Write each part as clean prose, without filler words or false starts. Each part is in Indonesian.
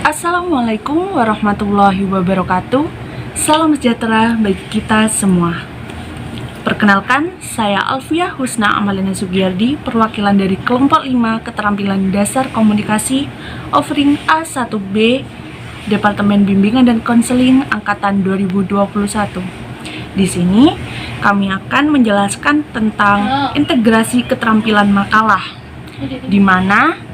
Assalamualaikum warahmatullahi wabarakatuh. Salam sejahtera bagi kita semua. Perkenalkan, saya Alfiah Husna Amalina Sugiyardi, perwakilan dari kelompok 5 Keterampilan Dasar Komunikasi offering A1B Departemen Bimbingan dan Konseling angkatan 2021. Di sini kami akan menjelaskan tentang integrasi keterampilan makalah, di mana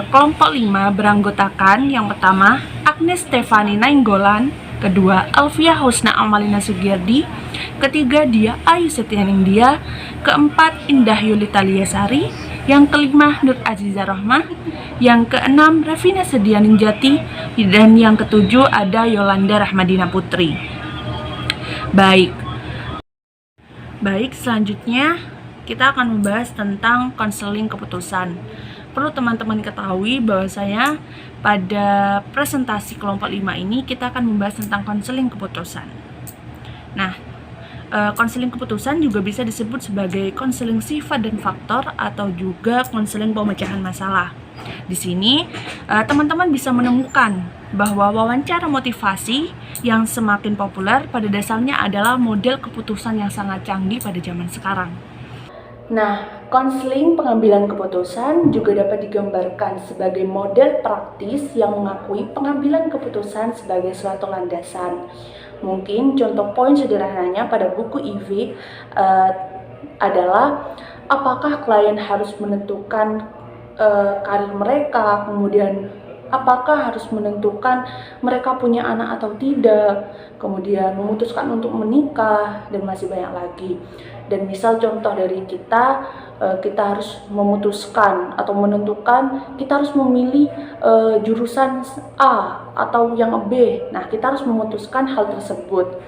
kelompok 5 beranggotakan yang pertama Agnes Stefani Nainggolan, kedua Alfiah Husna Amalina Sugiyardi, ketiga Dia Ayu Setianingdia, keempat Indah Yulita Liasari, yang kelima Nur Aziza Rahmah, yang keenam Revina Sedianingjati, dan yang ketujuh ada Yolanda Rahmadina Putri. Baik, selanjutnya kita akan membahas tentang konseling keputusan. Perlu teman-teman ketahui bahwasanya pada presentasi kelompok 5 ini kita akan membahas tentang konseling keputusan. Nah, konseling keputusan juga bisa disebut sebagai konseling sifat dan faktor atau juga konseling pemecahan masalah. Di sini teman-teman bisa menemukan bahwa wawancara motivasi yang semakin populer pada dasarnya adalah model keputusan yang sangat canggih pada zaman sekarang. Nah, konseling pengambilan keputusan juga dapat digambarkan sebagai model praktis yang mengakui pengambilan keputusan sebagai suatu landasan. Mungkin contoh poin sederhananya pada buku IV adalah apakah klien harus menentukan karir mereka, kemudian apakah harus menentukan mereka punya anak atau tidak, kemudian memutuskan untuk menikah, dan masih banyak lagi. Dan misal contoh dari kita harus memutuskan atau menentukan kita harus memilih jurusan A atau yang B. Nah, kita harus memutuskan hal tersebut.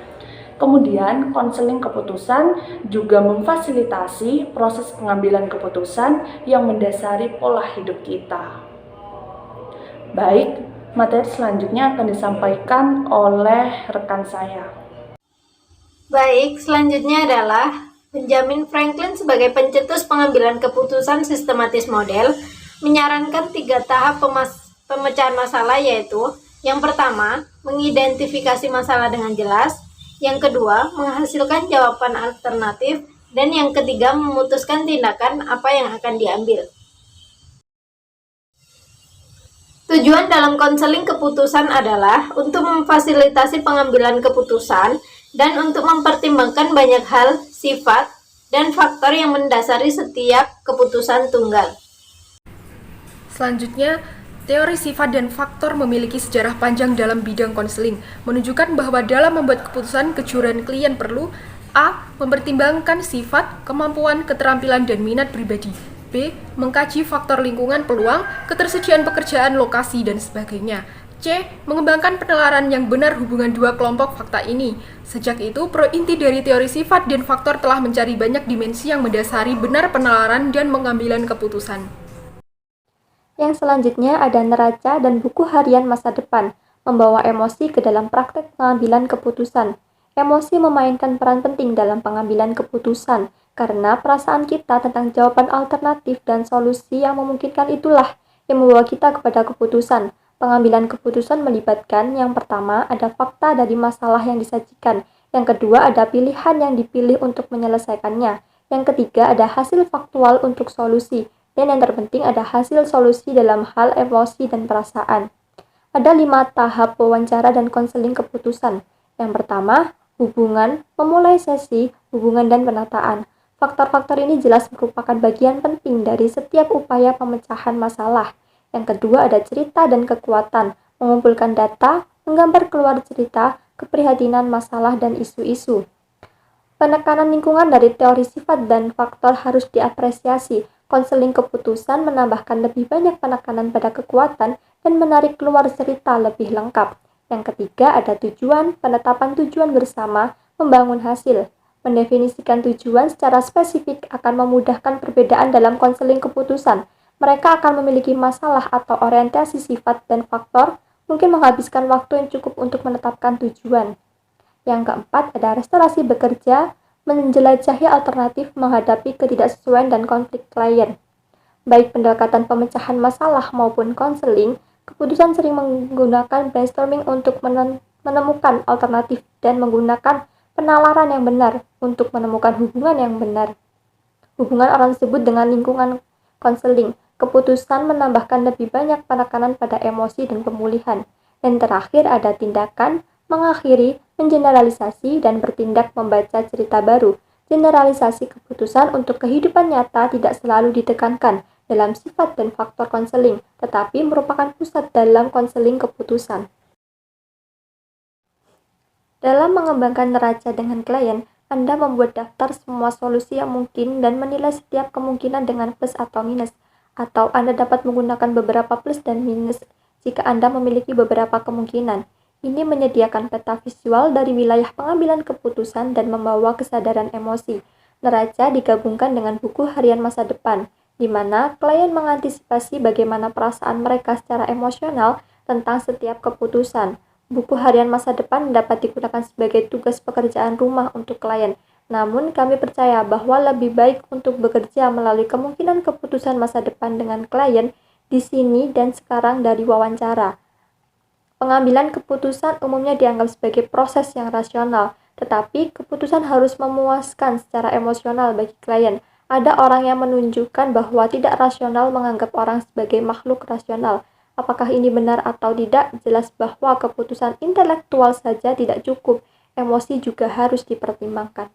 Kemudian, konseling keputusan juga memfasilitasi proses pengambilan keputusan yang mendasari pola hidup kita. Baik, materi selanjutnya akan disampaikan oleh rekan saya. Baik, selanjutnya adalah Benjamin Franklin sebagai pencetus pengambilan keputusan sistematis model menyarankan 3 tahap pemecahan masalah, yaitu yang pertama, mengidentifikasi masalah dengan jelas, yang kedua, menghasilkan jawaban alternatif, dan yang ketiga, memutuskan tindakan apa yang akan diambil. Tujuan dalam konseling keputusan adalah untuk memfasilitasi pengambilan keputusan dan untuk mempertimbangkan banyak hal, sifat, dan faktor yang mendasari setiap keputusan tunggal. Selanjutnya, teori sifat dan faktor memiliki sejarah panjang dalam bidang konseling, menunjukkan bahwa dalam membuat keputusan kejujuran klien perlu A. Mempertimbangkan sifat, kemampuan, keterampilan, dan minat pribadi. B. Mengkaji faktor lingkungan, peluang, ketersediaan pekerjaan, lokasi, dan sebagainya. C. Mengembangkan penalaran yang benar hubungan dua kelompok fakta ini. Sejak itu, inti dari teori sifat dan faktor telah mencari banyak dimensi yang mendasari benar penalaran dan pengambilan keputusan. Yang selanjutnya ada neraca dan buku harian masa depan, membawa emosi ke dalam praktek pengambilan keputusan. Emosi memainkan peran penting dalam pengambilan keputusan, karena perasaan kita tentang jawaban alternatif dan solusi yang memungkinkan itulah yang membawa kita kepada keputusan. Pengambilan keputusan melibatkan yang pertama ada fakta dari masalah yang disajikan, yang kedua ada pilihan yang dipilih untuk menyelesaikannya, yang ketiga ada hasil faktual untuk solusi, dan yang terpenting ada hasil solusi dalam hal emosi dan perasaan. Ada 5 tahap wawancara dan konseling keputusan. Yang pertama, hubungan, memulai sesi, hubungan dan penataan. Faktor-faktor ini jelas merupakan bagian penting dari setiap upaya pemecahan masalah. Yang kedua ada cerita dan kekuatan, mengumpulkan data, menggambar keluar cerita, keprihatinan masalah dan isu-isu. Penekanan lingkungan dari teori sifat dan faktor harus diapresiasi. Konseling keputusan menambahkan lebih banyak penekanan pada kekuatan dan menarik keluar cerita lebih lengkap. Yang ketiga ada tujuan, penetapan tujuan bersama, membangun hasil. Mendefinisikan tujuan secara spesifik akan memudahkan perbedaan dalam konseling keputusan. Mereka akan memiliki masalah atau orientasi sifat dan faktor, mungkin menghabiskan waktu yang cukup untuk menetapkan tujuan. Yang keempat ada restorasi bekerja, menjelajahi alternatif menghadapi ketidaksesuaian dan konflik klien. Baik pendekatan pemecahan masalah maupun konseling, Keputusan sering menggunakan brainstorming untuk menemukan alternatif dan menggunakan penalaran yang benar untuk menemukan hubungan yang benar. Hubungan orang tersebut dengan lingkungan konseling. Keputusan menambahkan lebih banyak penekanan pada emosi dan pemulihan. Dan terakhir ada tindakan, mengakhiri, mengeneralisasi, dan bertindak membaca cerita baru. Generalisasi keputusan untuk kehidupan nyata tidak selalu ditekankan dalam sifat dan faktor konseling, tetapi merupakan pusat dalam konseling keputusan. Dalam mengembangkan neraca dengan klien, Anda membuat daftar semua solusi yang mungkin dan menilai setiap kemungkinan dengan plus atau minus, atau Anda dapat menggunakan beberapa plus dan minus jika Anda memiliki beberapa kemungkinan. Ini menyediakan peta visual dari wilayah pengambilan keputusan dan membawa kesadaran emosi. Neraca digabungkan dengan buku harian masa depan, di mana klien mengantisipasi bagaimana perasaan mereka secara emosional tentang setiap keputusan. Buku harian masa depan dapat digunakan sebagai tugas pekerjaan rumah untuk klien, namun kami percaya bahwa lebih baik untuk bekerja melalui kemungkinan keputusan masa depan dengan klien di sini dan sekarang dari wawancara. Pengambilan keputusan umumnya dianggap sebagai proses yang rasional, tetapi keputusan harus memuaskan secara emosional bagi klien. Ada orang yang menunjukkan bahwa tidak rasional menganggap orang sebagai makhluk rasional. Apakah ini benar atau tidak? Jelas bahwa keputusan intelektual saja tidak cukup. Emosi juga harus dipertimbangkan.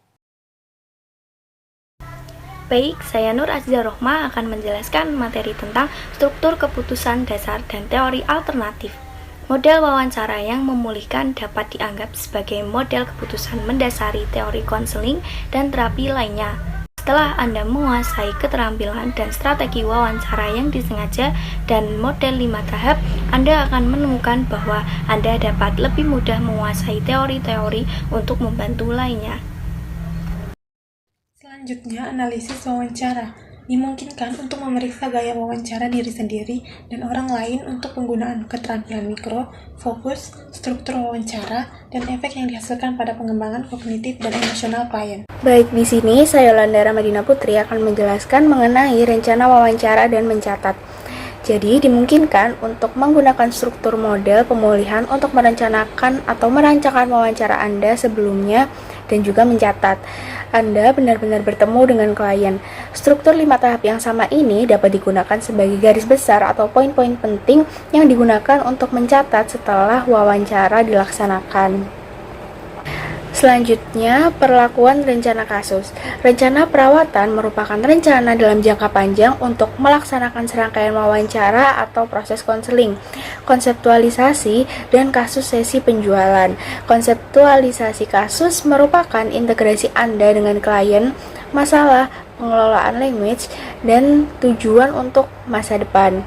Baik, saya Nur Azza Rohma akan menjelaskan materi tentang struktur keputusan dasar dan teori alternatif. Model wawancara yang memulihkan dapat dianggap sebagai model keputusan mendasari teori konseling dan terapi lainnya. Setelah Anda menguasai keterampilan dan strategi wawancara yang disengaja dan model 5 tahap, Anda akan menemukan bahwa Anda dapat lebih mudah menguasai teori-teori untuk membantu lainnya. Selanjutnya, analisis wawancara. Dimungkinkan untuk memeriksa gaya wawancara diri sendiri dan orang lain untuk penggunaan keterampilan mikro, fokus, struktur wawancara, dan efek yang dihasilkan pada pengembangan kognitif dan emosional klien. Baik, di sini saya Yolanda Ramadina Putri akan menjelaskan mengenai rencana wawancara dan mencatat. Jadi, dimungkinkan untuk menggunakan struktur model pemulihan untuk merencanakan atau merancangkan wawancara Anda sebelumnya dan juga mencatat. Anda benar-benar bertemu dengan klien. Struktur 5 tahap yang sama ini dapat digunakan sebagai garis besar atau poin-poin penting yang digunakan untuk mencatat setelah wawancara dilaksanakan. Selanjutnya, perlakuan rencana kasus. Rencana perawatan merupakan rencana dalam jangka panjang untuk melaksanakan serangkaian wawancara atau proses konseling. Konseptualisasi dan kasus sesi penjualan. Konseptualisasi kasus merupakan integrasi Anda dengan klien, masalah, pengelolaan language, dan tujuan untuk masa depan.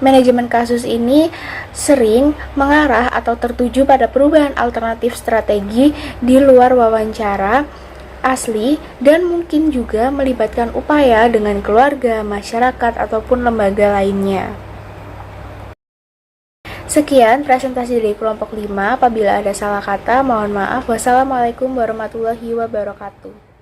Manajemen kasus ini sering mengarah atau tertuju pada perubahan alternatif strategi di luar wawancara asli dan mungkin juga melibatkan upaya dengan keluarga, masyarakat, ataupun lembaga lainnya. Sekian presentasi dari kelompok 5. Apabila ada salah kata, mohon maaf. Wassalamualaikum warahmatullahi wabarakatuh.